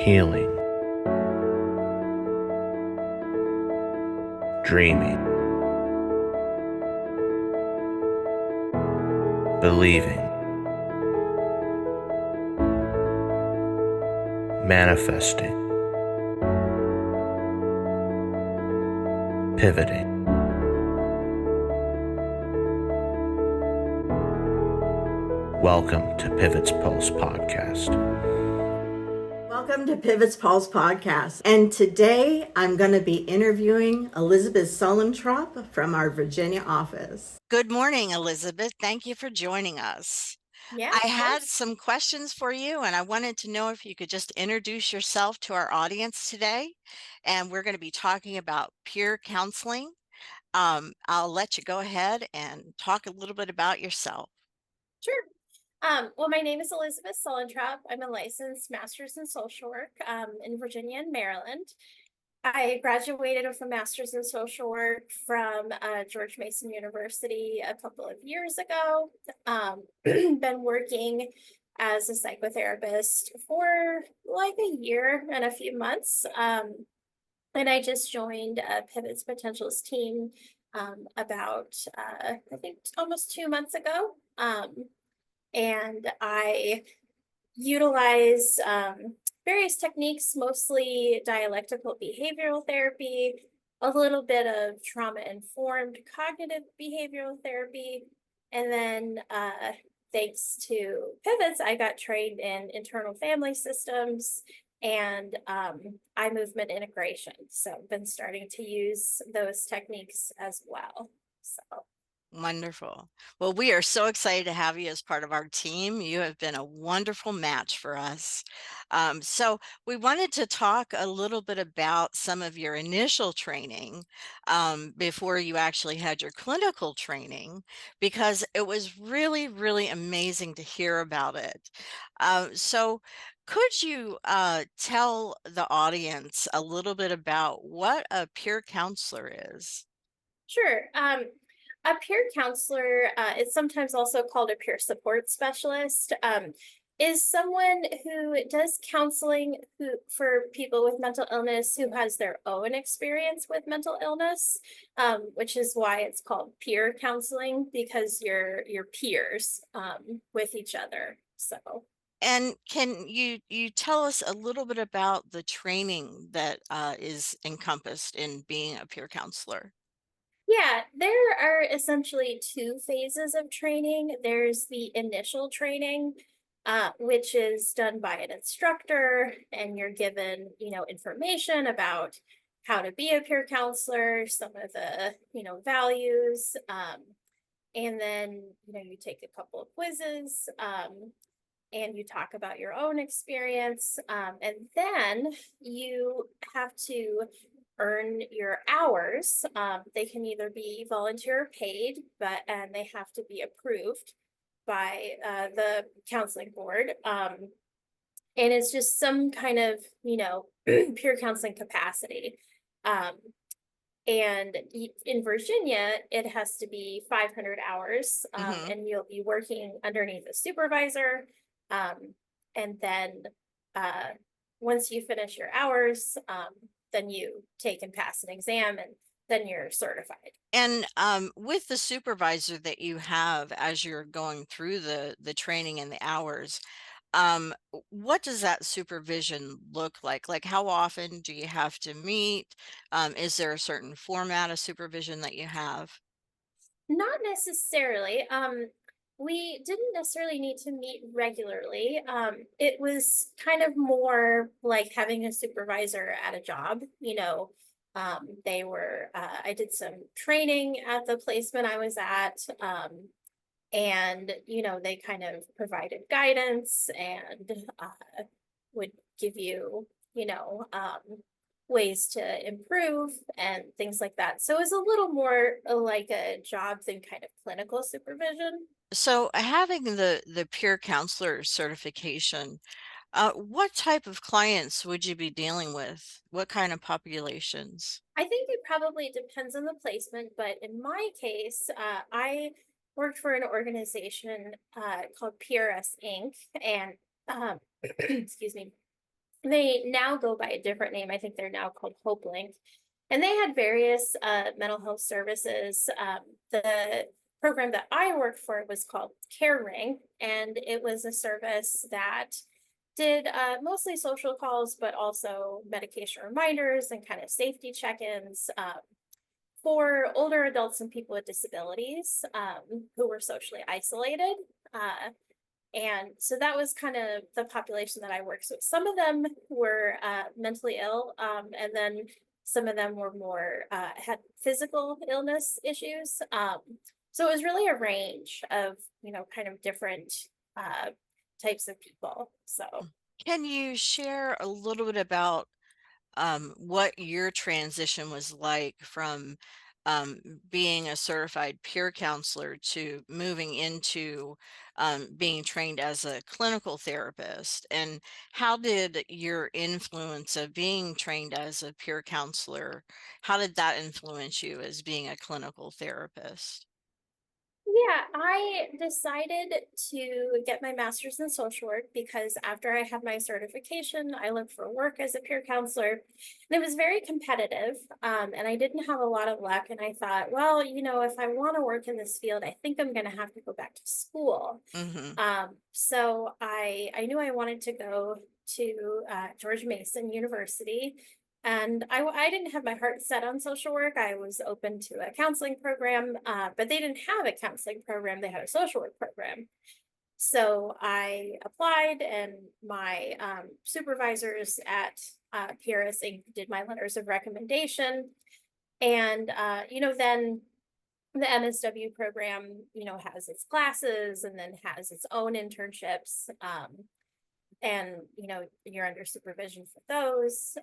healing, dreaming, believing, manifesting, pivoting. Welcome to Pivot's Pulse Podcast. Welcome to Pivot's Pulse Podcast. And today I'm going to be interviewing Elizabeth Suellentrop from our Virginia office. Good morning, Elizabeth. Thank you for joining us. Yeah, I had some questions for you, and I wanted to know if you could just introduce yourself to our audience today. And we're going to be talking about peer counseling. I'll let you go ahead and talk a little bit about yourself. Sure. Well, my name is Elizabeth Suellentrop. I'm a licensed master's in social work in Virginia and Maryland. I graduated with a master's in social work from George Mason University a couple of years ago. Been working as a psychotherapist for like a year and a few months. And I just joined Pivot's Potentials team about, I think, almost 2 months ago. And I utilize various techniques, mostly dialectical behavioral therapy, a little bit of trauma-informed cognitive behavioral therapy, and then thanks to Pivots, I got trained in internal family systems and eye movement integration. So I've been starting to use those techniques as well. So. Wonderful. Well, we are so excited to have you as part of our team. You have been a wonderful match for us. So we wanted to talk a little bit about some of your initial training before you actually had your clinical training, because it was really, really amazing to hear about it. So could you tell the audience a little bit about what a peer counselor is? Sure. A peer counselor, is sometimes also called a peer support specialist, is someone who does counseling for people with mental illness who has their own experience with mental illness, which is why it's called peer counseling, because you're peers with each other. So. And can you tell us a little bit about the training that is encompassed in being a peer counselor? Yeah, there are essentially two phases of training. There's the initial training, which is done by an instructor, and you're given, information about how to be a peer counselor, some of the, values, and then, you take a couple of quizzes, and you talk about your own experience, and then you have to earn your hours. They can either be volunteer or paid, and they have to be approved by the counseling board. And it's just some kind of, peer counseling capacity. And in Virginia, it has to be 500 hours, and you'll be working underneath a supervisor. And then once you finish your hours, then you take and pass an exam, and then you're certified. And with the supervisor that you have as you're going through the training and the hours, what does that supervision look like? Like, how often do you have to meet? Is there a certain format of supervision that you have? Not necessarily. We didn't necessarily need to meet regularly. It was kind of more like having a supervisor at a job. I did some training at the placement I was at, and they kind of provided guidance and would give you, ways to improve and things like that. So it was a little more like a job than kind of clinical supervision. So having the peer counselor certification, what type of clients would you be dealing with? What kind of populations? I think it probably depends on the placement, but in my case, I worked for an organization called PRS Inc. And excuse me, They now go by a different name. I think they're now called HopeLink. And they had various mental health services. The program that I worked for was called Care Ring, and it was a service that did mostly social calls, but also medication reminders and kind of safety check-ins for older adults and people with disabilities who were socially isolated. And so that was kind of the population that I worked with. Some of them were mentally ill, and then some of them were more had physical illness issues. So it was really a range of, kind of different types of people. So Can you share a little bit about what your transition was like from being a certified peer counselor to moving into being trained as a clinical therapist? And how did your influence of being trained as a peer counselor, how did that influence you as being a clinical therapist? yeah, I decided to get my master's in social work because after I had my certification, I looked for work as a peer counselor, and it was very competitive. And I didn't have a lot of luck. And I thought, well, if I want to work in this field, I think I'm going to have to go back to school. Mm-hmm. So I knew I wanted to go to George Mason University. And I didn't have my heart set on social work. I was open to a counseling program, but they didn't have a counseling program. They had a social work program. So I applied, and my supervisors at PRS Inc. did my letters of recommendation. And, then the MSW program, has its classes and then has its own internships. And, you're under supervision for those.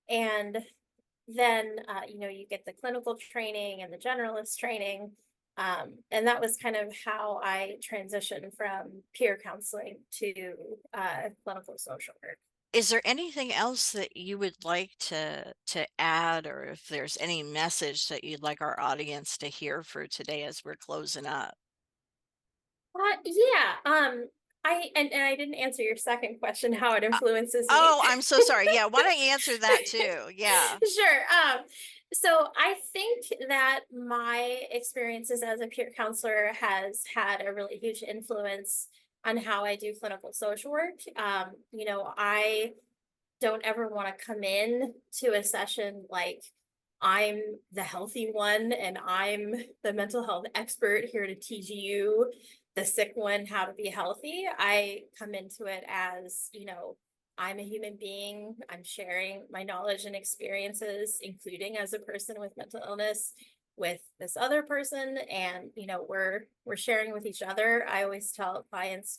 And then, you get the clinical training and the generalist training. And that was kind of how I transitioned from peer counseling to clinical social work. Is there anything else that you would like to add, or if there's any message that you'd like our audience to hear for today as we're closing up? Yeah. And I didn't answer your second question, how it influences me. Oh, I'm so sorry. Yeah, why don't you answer that too? Yeah. Sure. So I think that my experiences as a peer counselor has had a really huge influence on how I do clinical social work. I don't ever want to come in to a session like I'm the healthy one and I'm the mental health expert here to teach you, the sick one, how to be healthy. I come into it as, I'm a human being. I'm sharing my knowledge and experiences, including as a person with mental illness, with this other person. And, we're sharing with each other. I always tell clients,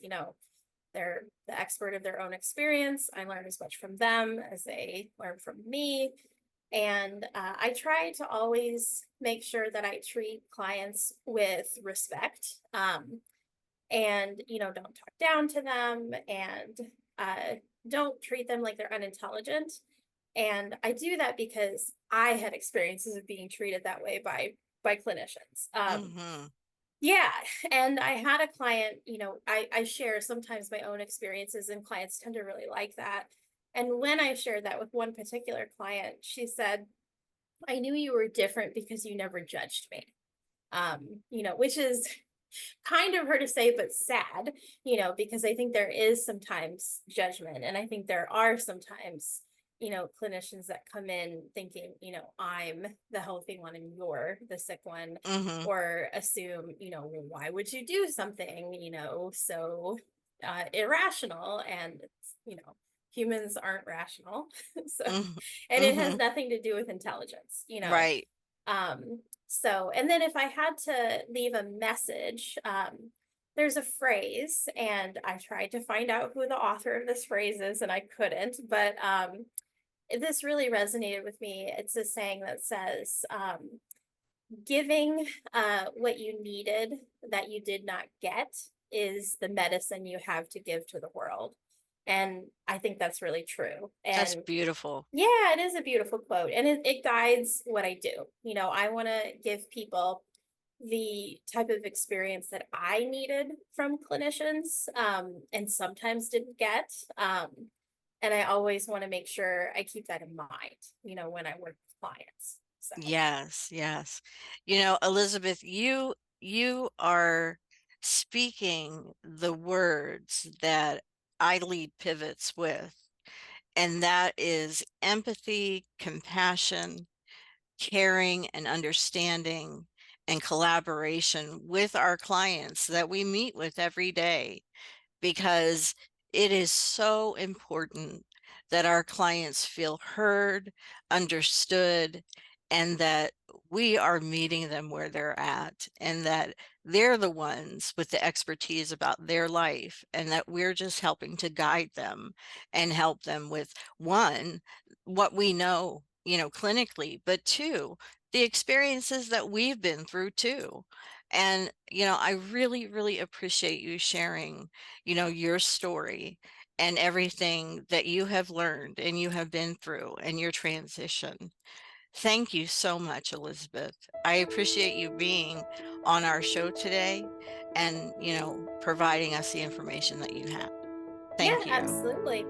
they're the expert of their own experience. I learn as much from them as they learn from me. And I try to always make sure that I treat clients with respect, and, don't talk down to them, and don't treat them like they're unintelligent. And I do that because I had experiences of being treated that way by clinicians. Mm-hmm. Yeah. And I had a client, I share sometimes my own experiences, and clients tend to really like that. And when I shared that with one particular client, she said, I knew you were different because you never judged me. Which is kind of her to say, but sad, because I think there is sometimes judgment. And I think there are sometimes, clinicians that come in thinking, I'm the healthy one and you're the sick one, Mm-hmm. or assume, well, why would you do something, so irrational? And, humans aren't rational. So, Mm-hmm. and it has Mm-hmm. nothing to do with intelligence, Right. So, and then if I had to leave a message, there's a phrase, and I tried to find out who the author of this phrase is, and I couldn't, but this really resonated with me. It's a saying that says, giving what you needed that you did not get is the medicine you have to give to the world. And I think that's really true. That's And beautiful. yeah, it is a beautiful quote, and it guides what I do. I want to give people the type of experience that I needed from clinicians, and sometimes didn't get. And I always want to make sure I keep that in mind, when I work with clients. So Yes, yes. You know, Elizabeth, you are speaking the words that I lead pivots with, and that is empathy, compassion, caring, and understanding and collaboration with our clients that we meet with every day, because it is so important that our clients feel heard, understood, and that we are meeting them where they're at, and that they're the ones with the expertise about their life, and that we're just helping to guide them and help them with, one, what we know, clinically, but two, the experiences that we've been through too. And, I really, really appreciate you sharing your story and everything that you have learned and you have been through and your transition. Thank you so much, Elizabeth. I appreciate you being on our show today and, providing us the information that you have. yeah, Thank you. absolutely.